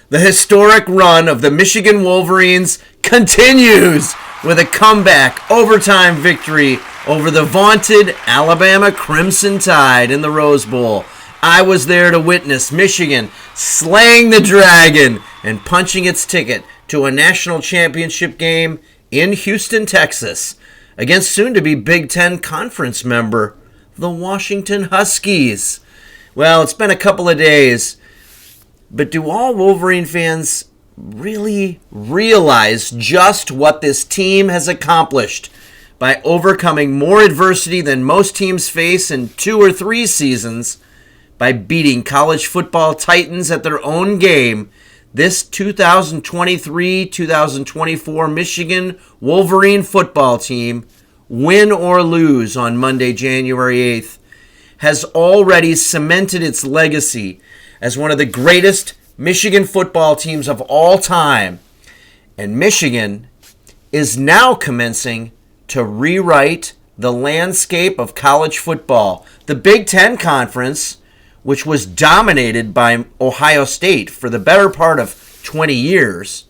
The historic run of the Michigan Wolverines continues with a comeback overtime victory over the vaunted Alabama Crimson Tide in the Rose Bowl. I was there to witness Michigan slaying the dragon and punching its ticket to a national championship game in Houston, Texas, against soon-to-be Big Ten Conference member, the Washington Huskies. Well, it's been a couple of days, but do all Wolverine fans really realize just what this team has accomplished by overcoming more adversity than most teams face in 2 or 3 seasons, by beating college football titans at their own game? This 2023-2024 Michigan Wolverine football team, win or lose on Monday, January 8th, has already cemented its legacy as one of the greatest Michigan football teams of all time. And Michigan is now commencing to rewrite the landscape of college football. The Big Ten Conference, which was dominated by Ohio State for the better part of 20 years,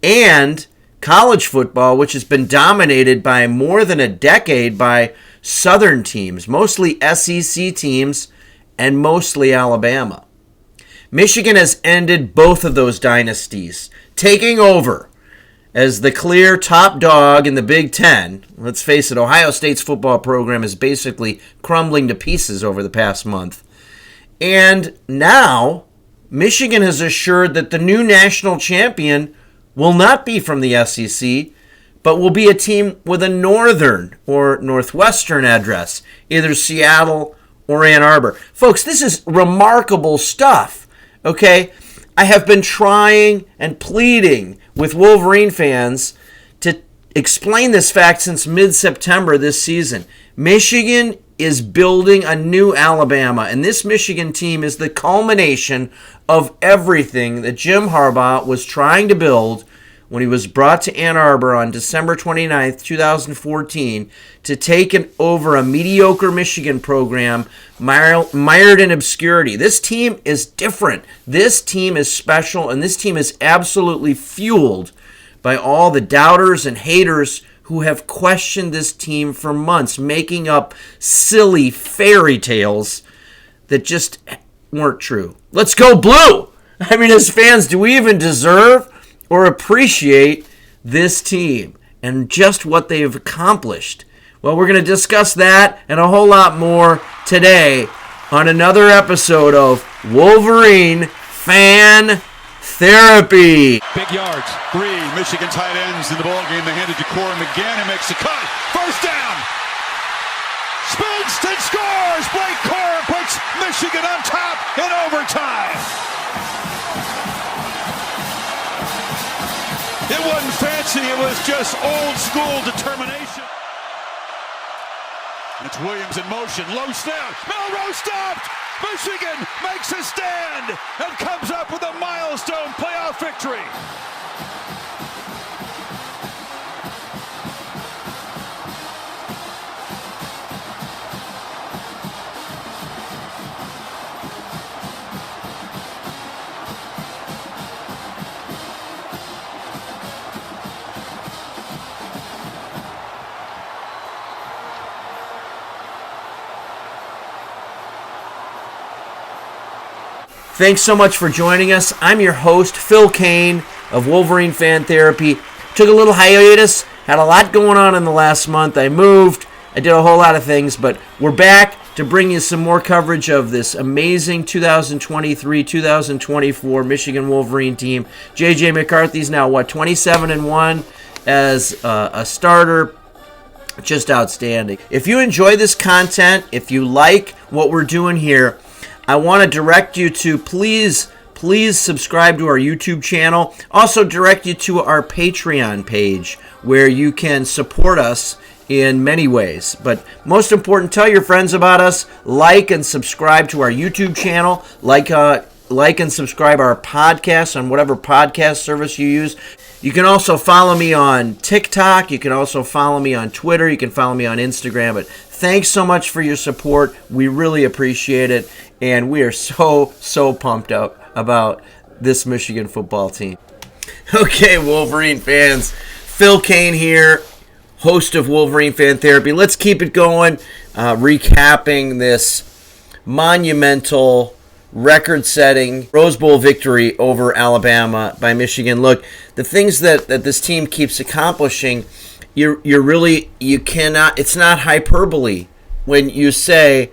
and college football, which has been dominated by more than a decade by Southern teams, mostly SEC teams, and mostly Alabama. Michigan has ended both of those dynasties, taking over as the clear top dog in the Big Ten. Let's face it, Ohio State's football program is basically crumbling to pieces over the past month. And now, Michigan has assured that the new national champion will not be from the SEC, but will be a team with a northern or northwestern address, either Seattle or Ann Arbor. Folks, this is remarkable stuff, okay? I have been trying and pleading with Wolverine fans to explain this fact since mid-September this season. Michigan is building a new Alabama, and this Michigan team is the culmination of everything that Jim Harbaugh was trying to build when he was brought to Ann Arbor on December 29th, 2014, to take over a mediocre Michigan program mired in obscurity. This team is different. This team is special, and this team is absolutely fueled by all the doubters and haters who have questioned this team for months, making up silly fairy tales that just weren't true. Let's go blue! I mean, as fans, do we even deserve or appreciate this team and just what they have accomplished? Well, we're going to discuss that and a whole lot more today on another episode of Wolverine Fan Therapy. Big yards. 3 Michigan tight ends in the ballgame. They handed to Corey McGinn, who makes a cut. First down. Spins and scores. Blake Corum puts Michigan on top in overtime. It wasn't fancy. It was just old school determination. It's Williams in motion. Low snap. Milroe stopped. Michigan makes a stand and comes up with a milestone playoff victory. Thanks so much for joining us. I'm your host, Phil Kane of Wolverine Fan Therapy. Took a little hiatus, had a lot going on in the last month. I moved, I did a whole lot of things, but we're back to bring you some more coverage of this amazing 2023-2024 Michigan Wolverine team. J.J. McCarthy's now, 27-1 as a starter. Just outstanding. If you enjoy this content, if you like what we're doing here, I want to direct you to please subscribe to our YouTube channel. Also direct you to our Patreon page where you can support us in many ways. But most important, tell your friends about us. Like and subscribe to our YouTube channel. Like and subscribe our podcast on whatever podcast service you use. You can also follow me on TikTok. You can also follow me on Twitter. You can follow me on Instagram. But thanks so much for your support. We really appreciate it. And we are so pumped up about this Michigan football team. Okay, Wolverine fans, Phil Kane here, host of Wolverine Fan Therapy. Let's keep it going, recapping this monumental, record-setting Rose Bowl victory over Alabama by Michigan. Look, the things that this team keeps accomplishing, you cannot, it's not hyperbole when you say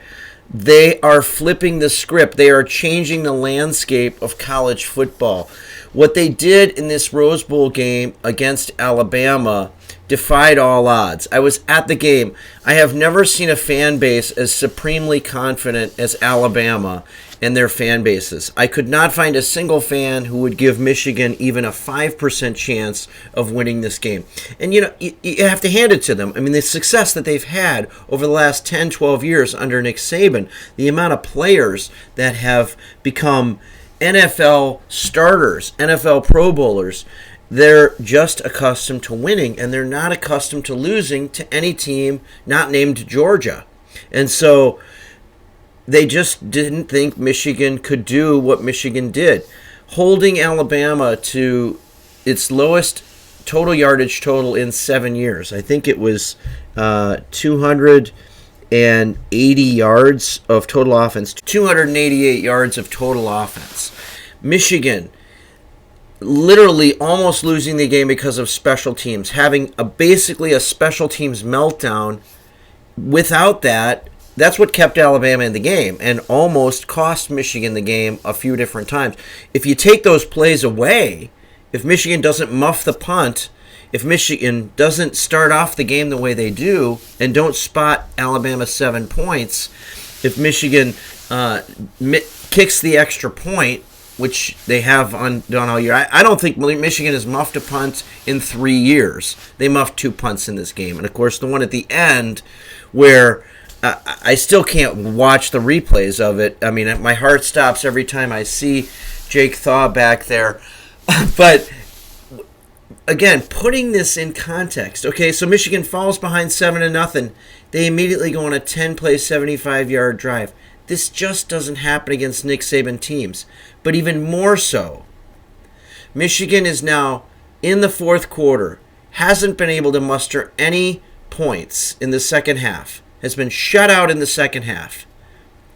they are flipping the script. They are changing the landscape of college football. What they did in this Rose Bowl game against Alabama defied all odds. I was at the game. I have never seen a fan base as supremely confident as Alabama and their fan bases. I could not find a single fan who would give Michigan even a 5% chance of winning this game. And, you have to hand it to them. I mean, the success that they've had over the last 10, 12 years under Nick Saban, the amount of players that have become NFL starters, NFL Pro Bowlers, they're just accustomed to winning, and they're not accustomed to losing to any team not named Georgia. And so they just didn't think Michigan could do what Michigan did. Holding Alabama to its lowest total yardage total in 7 years. I think it was 280 yards of total offense, 288 yards of total offense. Michigan literally almost losing the game because of special teams, having basically a special teams meltdown. Without that, that's what kept Alabama in the game and almost cost Michigan the game a few different times. If you take those plays away, if Michigan doesn't muff the punt, if Michigan doesn't start off the game the way they do and don't spot Alabama 7 points, if Michigan kicks the extra point, which they have done all year. I don't think Michigan has muffed a punt in 3 years. They muffed 2 punts in this game. And, of course, the one at the end where I still can't watch the replays of it. I mean, my heart stops every time I see Jake Thaw back there. But, again, putting this in context. Okay, so Michigan falls behind 7-0. They immediately go on a 10-play, 75-yard drive. This just doesn't happen against Nick Saban teams. But even more so, Michigan is now in the fourth quarter, hasn't been able to muster any points in the second half, has been shut out in the second half.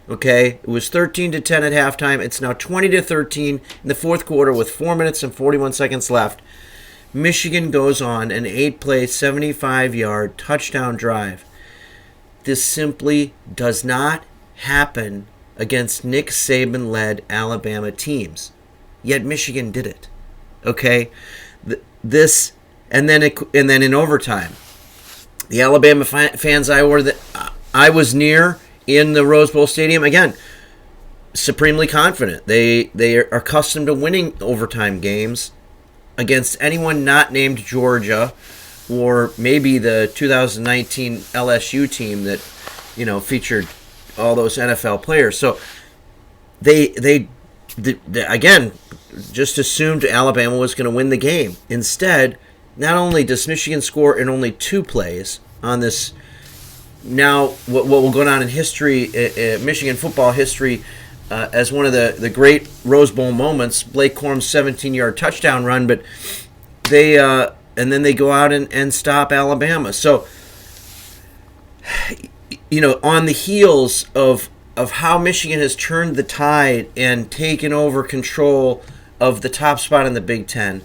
Okay, it was 13-10 at halftime. It's now 20-13 in the fourth quarter with 4 minutes and 41 seconds left. Michigan goes on an 8-play, 75-yard touchdown drive. This simply does not happen against Nick Saban-led Alabama teams. Yet Michigan did it. Okay? And then in overtime, the Alabama fans I was near in the Rose Bowl Stadium, again, supremely confident. They are accustomed to winning overtime games against anyone not named Georgia or maybe the 2019 LSU team that, featured all those NFL players. So they again just assumed Alabama was going to win the game. Instead, not only does Michigan score in only 2 plays on this, now what will go down in history, Michigan football history, as one of the great Rose Bowl moments, Blake Corum's 17-yard touchdown run, but and then they go out and stop Alabama. So, on the heels of how Michigan has turned the tide and taken over control of the top spot in the Big Ten,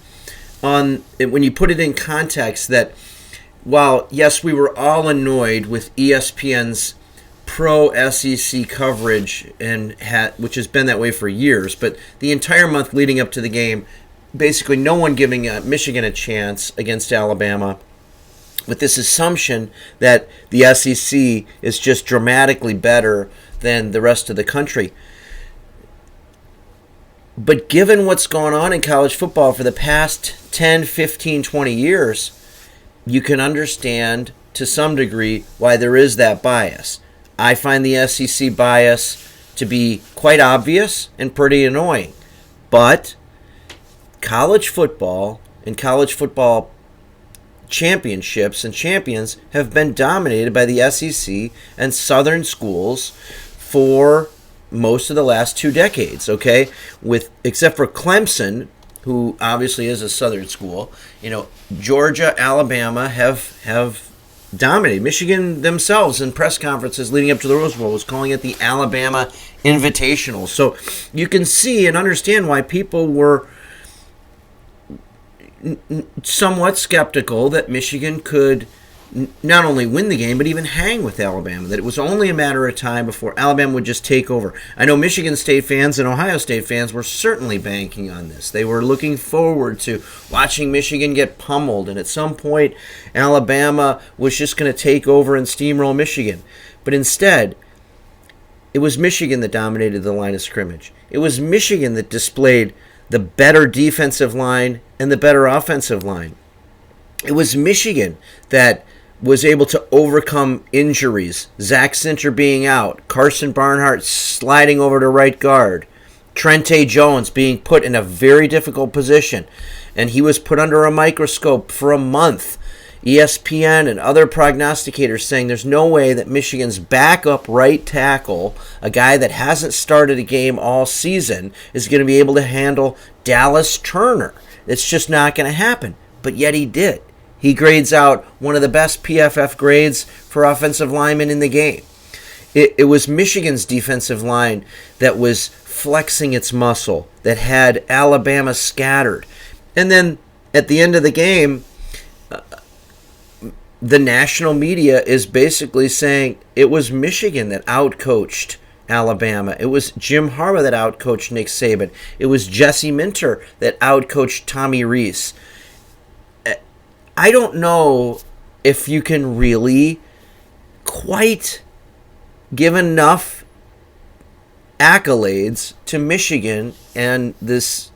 when you put it in context that while, yes, we were all annoyed with ESPN's pro-SEC coverage, which has been that way for years, but the entire month leading up to the game, basically no one giving Michigan a chance against Alabama, with this assumption that the SEC is just dramatically better than the rest of the country. But given what's gone on in college football for the past 10, 15, 20 years, you can understand to some degree why there is that bias. I find the SEC bias to be quite obvious and pretty annoying. But college football and college football championships and champions have been dominated by the SEC and Southern schools for most of the last 2 decades, okay? Except for Clemson, who obviously is a Southern school, Georgia, Alabama have dominated. Michigan themselves in press conferences leading up to the Rose Bowl was calling it the Alabama Invitational. So you can see and understand why people were somewhat skeptical that Michigan could not only win the game, but even hang with Alabama, that it was only a matter of time before Alabama would just take over. I know Michigan State fans and Ohio State fans were certainly banking on this. They were looking forward to watching Michigan get pummeled, and at some point, Alabama was just going to take over and steamroll Michigan. But instead, it was Michigan that dominated the line of scrimmage. It was Michigan that displayed the better defensive line and the better offensive line. It was Michigan that was able to overcome injuries. Zach Sinter being out, Carson Barnhart sliding over to right guard, Trente Jones being put in a very difficult position, and he was put under a microscope for a month. ESPN and other prognosticators saying there's no way that Michigan's backup right tackle, a guy that hasn't started a game all season, is going to be able to handle Dallas Turner. It's just not going to happen. But yet he did. He grades out one of the best PFF grades for offensive linemen in the game. It was Michigan's defensive line that was flexing its muscle, that had Alabama scattered. And then at the end of the game, the national media is basically saying it was Michigan that outcoached Alabama. It was Jim Harbaugh that outcoached Nick Saban. It was Jesse Minter that outcoached Tommy Rees. I don't know if you can really quite give enough accolades to Michigan and this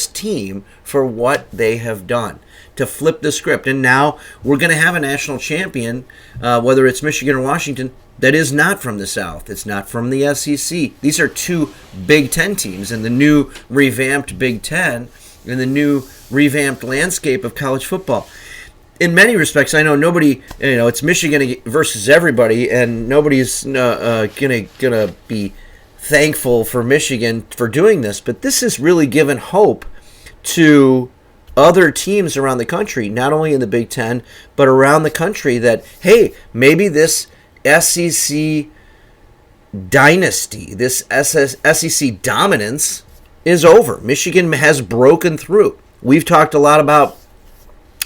team for what they have done to flip the script. And now we're going to have a national champion, whether it's Michigan or Washington, that is not from the South. It's not from the SEC. These are 2 Big Ten teams in the new revamped Big Ten, in the new revamped landscape of college football. In many respects, I know nobody, it's Michigan versus everybody, and nobody's gonna be thankful for Michigan for doing this, but this has really given hope to other teams around the country, not only in the Big Ten, but around the country, that, hey, maybe this SEC dynasty, this SEC dominance is over. Michigan has broken through. We've talked a lot about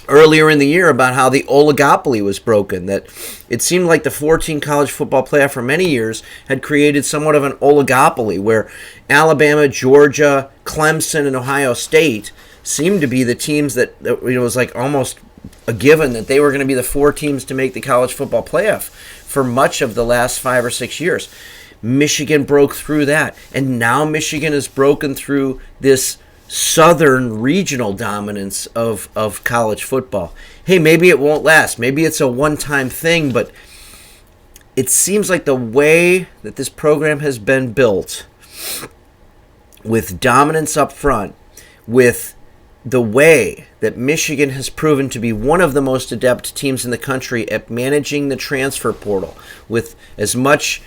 earlier in the year about how the oligopoly was broken, that it seemed like the 14 college football playoff for many years had created somewhat of an oligopoly where Alabama, Georgia, Clemson, and Ohio State seemed to be the teams that it was like almost a given that they were going to be the 4 teams to make the college football playoff for much of the last 5 or 6 years. Michigan broke through that, and now Michigan has broken through this southern regional dominance of college football. Hey, maybe it won't last. Maybe it's a one-time thing, but it seems like the way that this program has been built, with dominance up front, with the way that Michigan has proven to be one of the most adept teams in the country at managing the transfer portal, with as much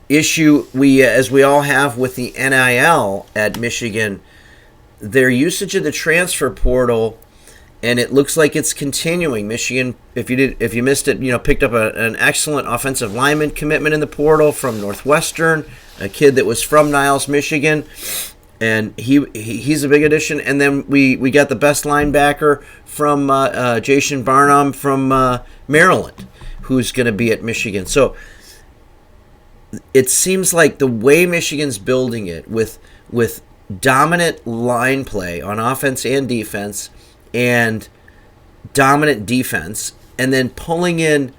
issue as we all have with the NIL at Michigan, their usage of the transfer portal, and it looks like it's continuing. Michigan, if you missed it, picked up an excellent offensive lineman commitment in the portal from Northwestern, a kid that was from Niles, Michigan, and he's a big addition. And then we got the best linebacker from Jason Barnum from Maryland, who's going to be at Michigan. So it seems like the way Michigan's building it with dominant line play on offense and defense, and dominant defense, and then pulling in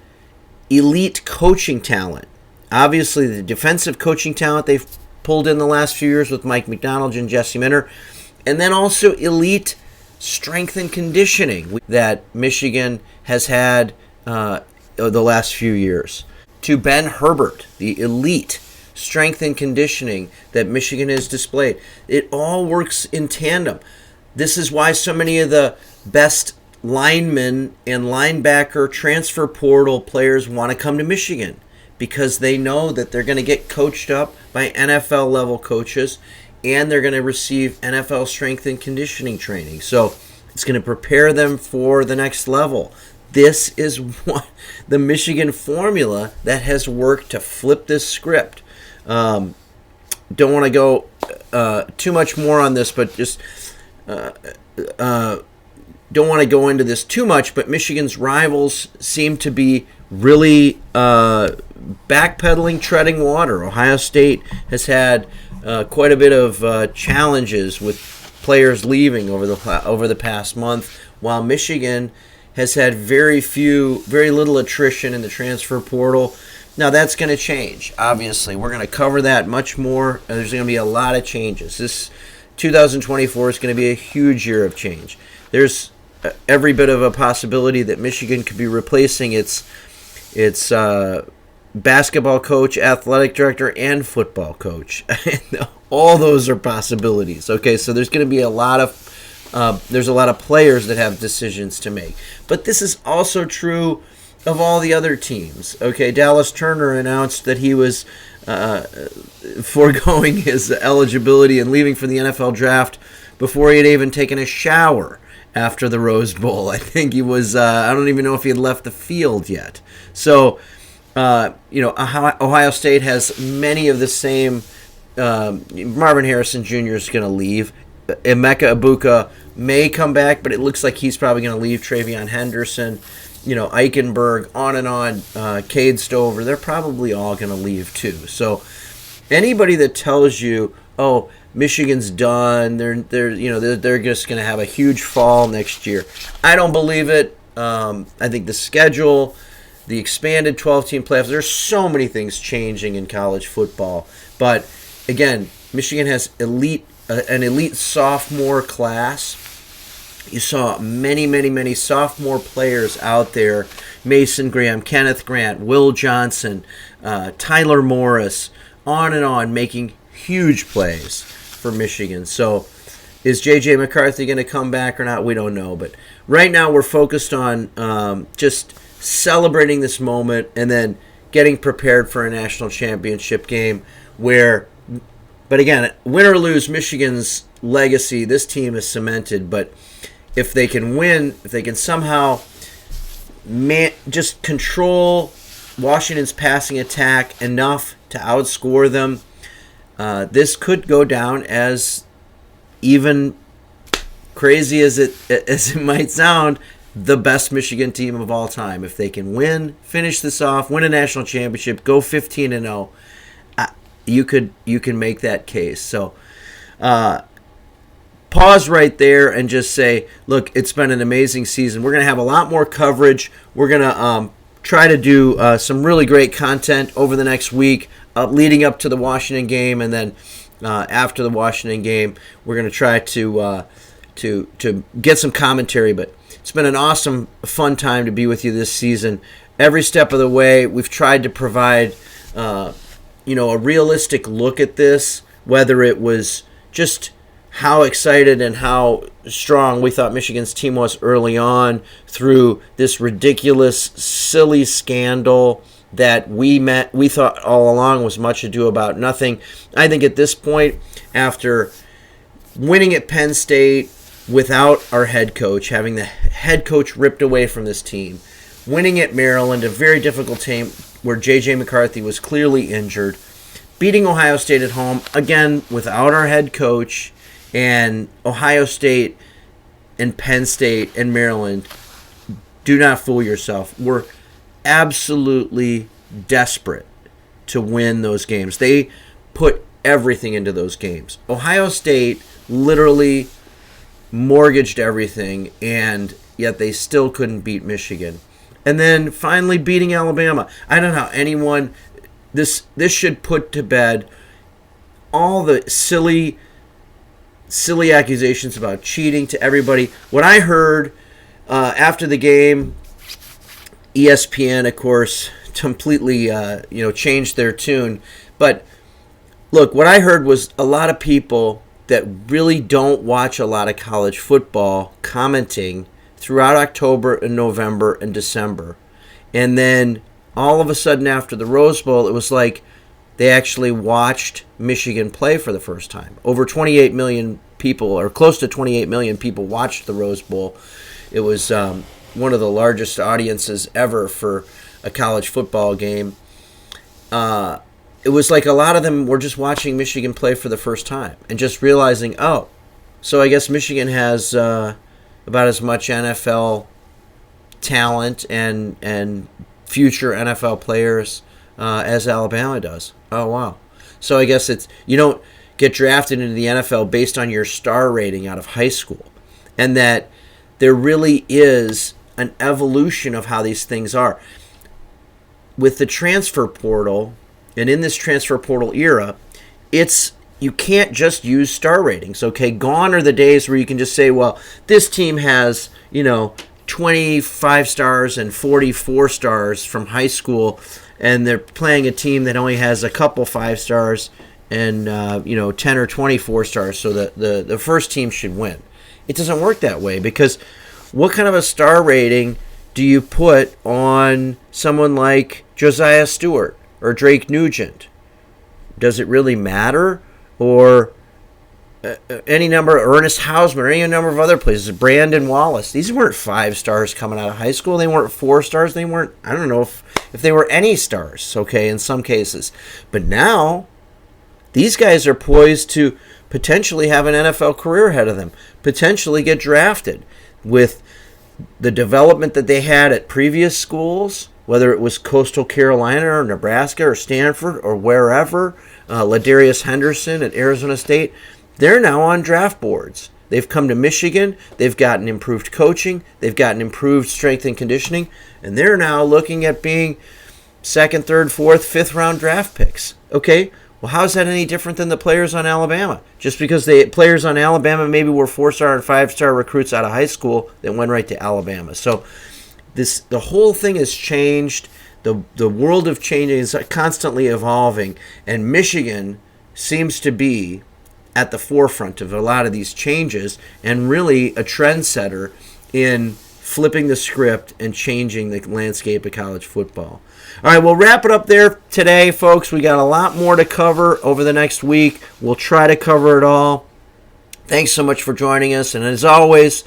elite coaching talent. Obviously, the defensive coaching talent they've pulled in the last few years with Mike McDonald and Jesse Minter, and then also elite strength and conditioning that Michigan has had the last few years. To Ben Herbert, the elite strength and conditioning that Michigan has displayed. It all works in tandem. This is why so many of the best linemen and linebacker transfer portal players want to come to Michigan, because they know that they're going to get coached up by NFL level coaches and they're going to receive NFL strength and conditioning training. So it's going to prepare them for the next level. This is what the Michigan formula that has worked to flip this script. Don't want to go too much more on this, but just don't want to go into this too much, but Michigan's rivals seem to be really backpedaling, treading water. Ohio State has had quite a bit of challenges with players leaving over the past month, while Michigan has had very little attrition in the transfer portal. Now that's going to change. Obviously, we're going to cover that much more. There's going to be a lot of changes. This 2024 is going to be a huge year of change. There's every bit of a possibility that Michigan could be replacing its basketball coach, athletic director, and football coach. All those are possibilities. Okay, so there's going to be a lot of players that have decisions to make. But this is also true of all the other teams. Okay, Dallas Turner announced that he was foregoing his eligibility and leaving for the NFL draft before he had even taken a shower after the Rose Bowl. I think he was, I don't even know if he had left the field yet. So, Ohio State has many of the same. Marvin Harrison Jr. is going to leave. Emeka Ibuka may come back, but it looks like he's probably going to leave. Travion Henderson, Eichenberg, on and on. Cade Stover, they're probably all going to leave too. So anybody that tells you, oh, Michigan's done, they're just going to have a huge fall next year, I don't believe it. I think the schedule, the expanded 12-team playoffs, there's so many things changing in college football. But again, Michigan has an elite sophomore class. You saw many sophomore players out there. Mason Graham, Kenneth Grant, Will Johnson, Tyler Morris, on and on, making huge plays for Michigan. So is J.J. McCarthy going to come back or not? We don't know. But right now we're focused on just celebrating this moment and then getting prepared for a national championship game but again, win or lose, Michigan's legacy, this team is cemented. But if they can win, if they can somehow just control Washington's passing attack enough to outscore them, this could go down as, even crazy as it might sound, the best Michigan team of all time. If they can finish this off, win a national championship, go 15-0, you can make that case. So pause right there and just say, look, it's been an amazing season. We're going to have a lot more coverage. We're going to try to do some really great content over the next week leading up to the Washington game, and then after the Washington game, we're going to try to get some commentary. But it's been an awesome, fun time to be with you this season. Every step of the way, we've tried to provide a realistic look at this, whether it was just how excited and how strong we thought Michigan's team was early on, through this ridiculous, silly scandal that we thought all along was much ado about nothing. I think at this point, after winning at Penn State without our head coach, having the head coach ripped away from this team, winning at Maryland, a very difficult team where J.J. McCarthy was clearly injured, beating Ohio State at home, again, without our head coach, and Ohio State and Penn State and Maryland, do not fool yourself. We're absolutely desperate to win those games. They put everything into those games. Ohio State literally mortgaged everything, and yet they still couldn't beat Michigan. And then finally beating Alabama. I don't know how anyone... This should put to bed all the silly accusations about cheating to everybody. What I heard after the game, ESPN, of course, completely changed their tune. But look, what I heard was a lot of people that really don't watch a lot of college football commenting throughout October and November and December. And then all of a sudden after the Rose Bowl, it was like they actually watched Michigan play for the first time. Over 28 million people, or close to 28 million people, watched the Rose Bowl. It was one of the largest audiences ever for a college football game. It was like a lot of them were just watching Michigan play for the first time and just realizing, oh, so I guess Michigan has about as much NFL talent and future NFL players as Alabama does. Oh, wow. So I guess you don't get drafted into the NFL based on your star rating out of high school, and that there really is an evolution of how these things are. With the transfer portal, and in this transfer portal era, you can't just use star ratings, okay? Gone are the days where you can just say, well, this team has, 25 stars and 44 stars from high school, and they're playing a team that only has a couple 5 stars and 10 or 24 stars, so the first team should win. It doesn't work that way, because what kind of a star rating do you put on someone like Josiah Stewart or Drake Nugent? Does it really matter? Or any number, Ernest Hausman, or any number of other places, Brandon Wallace. These weren't 5 stars coming out of high school. They weren't 4 stars. They weren't, I don't know if they were any stars, okay, in some cases. But now, these guys are poised to potentially have an NFL career ahead of them, potentially get drafted with the development that they had at previous schools, whether it was Coastal Carolina or Nebraska or Stanford or wherever, Ladarius Henderson at Arizona State. They're now on draft boards. They've come to Michigan. They've gotten improved coaching. They've gotten improved strength and conditioning. And they're now looking at being 2nd, 3rd, 4th, 5th round draft picks. Okay, well, how is that any different than the players on Alabama? Just because the players on Alabama maybe were 4-star and 5-star recruits out of high school that went right to Alabama. So the whole thing has changed. The world of changing is constantly evolving. And Michigan seems to be at the forefront of a lot of these changes and really a trendsetter in flipping the script and changing the landscape of college football. All right, we'll wrap it up there today, folks. We got a lot more to cover over the next week. We'll try to cover it all. Thanks so much for joining us. And as always,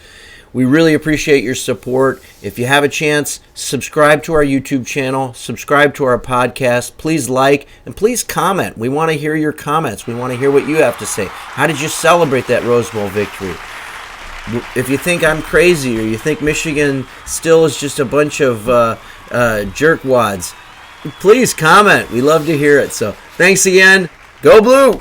we really appreciate your support. If you have a chance, subscribe to our YouTube channel, subscribe to our podcast. Please like and please comment. We want to hear your comments. We want to hear what you have to say. How did you celebrate that Rose Bowl victory? If you think I'm crazy or you think Michigan still is just a bunch of jerkwads, please comment. We love to hear it. So thanks again. Go Blue!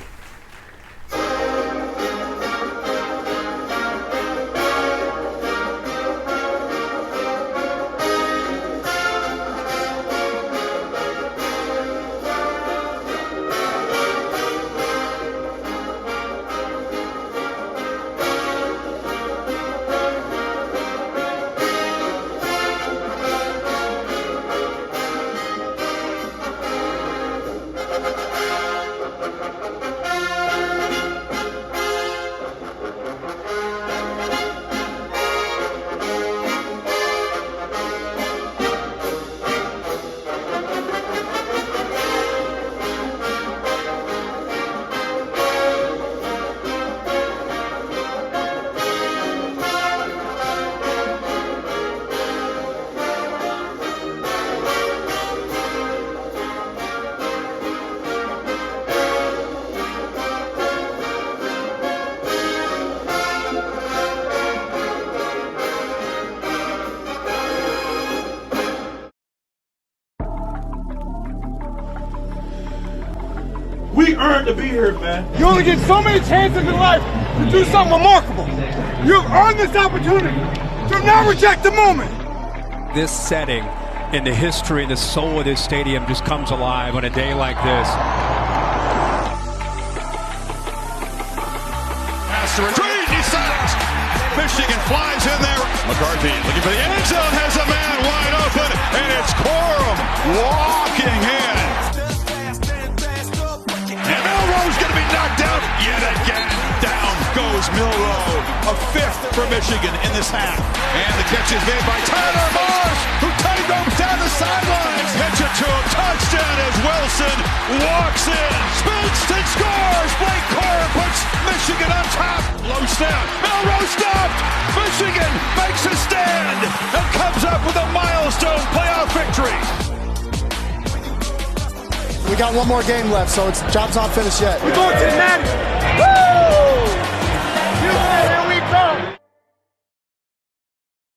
We earned to be here, man. You only get so many chances in life to do something remarkable. You've earned this opportunity. Do not reject the moment. This setting in the history and the soul of this stadium just comes alive on a day like this. Pass to retreat, he's sacked. Michigan flies in there. McCarthy looking for the end zone, has a man wide open, and it's Corum walking in. And Milroe's going to be knocked out yet again. Down goes Milroe. A fifth for Michigan in this half. And the catch is made by Tyler Marsh, who tightropes down the sidelines. Pitch it to him. Touchdown as Wilson walks in. Spins and scores. Blake Corum puts Michigan on top. Low snap. Milroe stopped. Michigan makes a stand and comes up with a milestone playoff victory. We got one more game left, so it's job's not finished yet. We're going to the Natty. Woo!